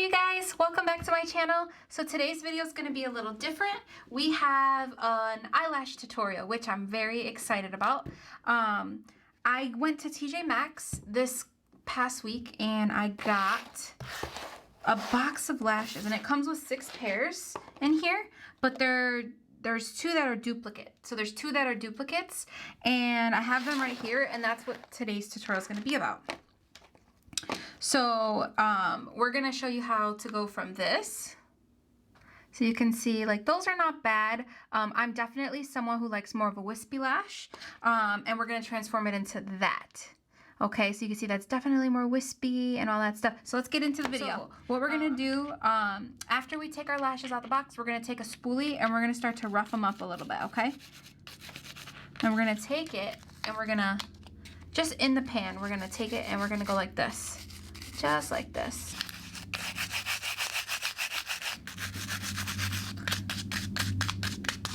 you guys, welcome back to my channel. So today's video is going to be a little different. We have an eyelash tutorial, which I'm very excited about. I went to TJ Maxx this past week and I got a box of lashes, and it comes with 6 pairs in here, but there's 2 that are duplicate. So there's 2 that are duplicates, and I have them right here, and that's what today's tutorial is going to be about. So we're going to show you how to go from this. So you can see, like, those are not bad. I'm definitely someone who likes more of a wispy lash, and we're going to transform it into that. Okay, so you can see that's definitely more wispy and all that stuff. So let's get into the video. So what we're going to do, after we take our lashes out the box, we're going to take a spoolie and we're going to start to rough them up a little bit, okay? And we're going to take it and we're going to, just in the pan, we're going to take it and we're going to go like this. Just like this.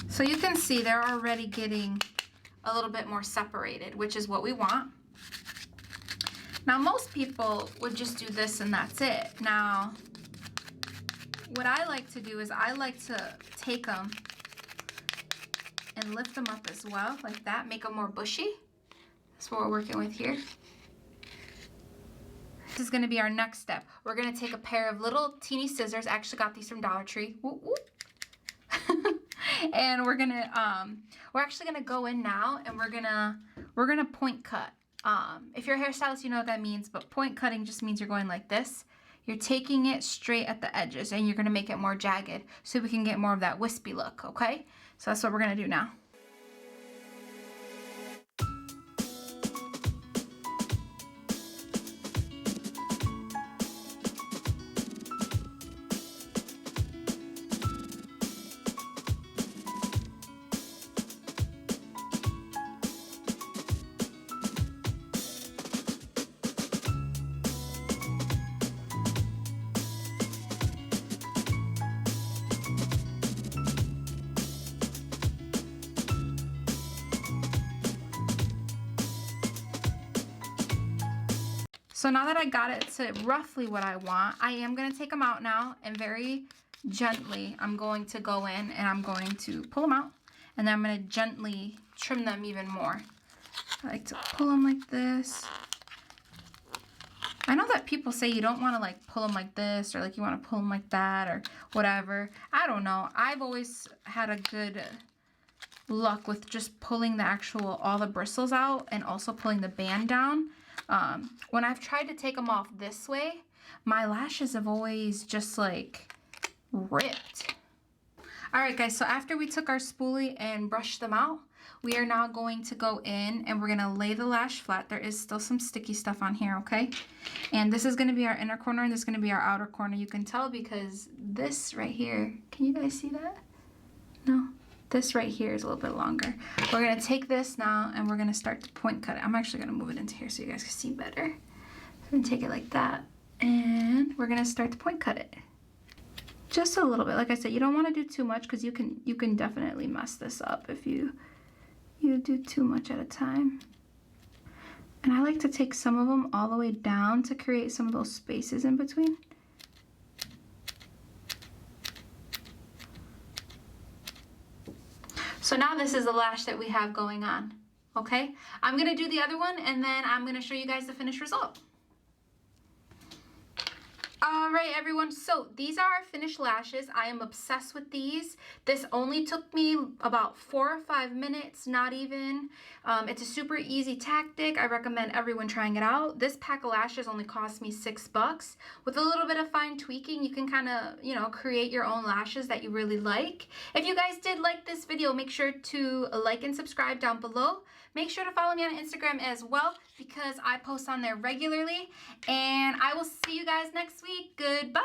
So you can see they're already getting a little bit more separated, which is what we want. Now, most people would just do this and that's it. Now, what I like to do is I like to take them and lift them up as well, like that, make them more bushy. That's what we're working with here. This is going to be our next step. We're going to take a pair of little teeny scissors. I actually got these from Dollar Tree. Whoop, whoop. And we're actually gonna go in now and we're gonna point cut. If you're a hairstylist, you know what that means, but point cutting just means you're going like this. You're taking it straight at the edges and you're gonna make it more jagged so we can get more of that wispy look, okay? So that's what we're gonna do now. So now that I got it to roughly what I want, I am going to take them out now, and very gently I'm going to go in and I'm going to pull them out, and then I'm going to gently trim them even more. I like to pull them like this. I know that people say you don't want to like pull them like this, or like you want to pull them like that, or whatever. I don't know. I've always had a good luck with just pulling the actual, all the bristles out, and also pulling the band down. When I've tried to take them off this way, my lashes have always just like ripped. Alright guys, so after we took our spoolie and brushed them out, we are now going to go in and we're going to lay the lash flat. There is still some sticky stuff on here, okay? And this is going to be our inner corner and this is going to be our outer corner. You can tell because this right here, can you guys see that? No? This right here is a little bit longer. We're going to take this now and we're going to start to point cut it. I'm actually going to move it into here so you guys can see better. So I'm going to take it like that and we're going to start to point cut it. Just a little bit. Like I said, you don't want to do too much because you can definitely mess this up if you do too much at a time. And I like to take some of them all the way down to create some of those spaces in between. So now this is the lash that we have going on, okay? I'm gonna do the other one and then I'm gonna show you guys the finished result. All right, everyone, so these are our finished lashes. I am obsessed with these. This only took me about 4 or 5 minutes, not even. It's a super easy tactic. I recommend everyone trying it out. This pack of lashes only cost me $6. With a little bit of fine tweaking, you can kind of, you know, create your own lashes that you really like. If you guys did like this video, make sure to like and subscribe down below. Make sure to follow me on Instagram as well because I post on there regularly. And I will see you guys next week. Goodbye.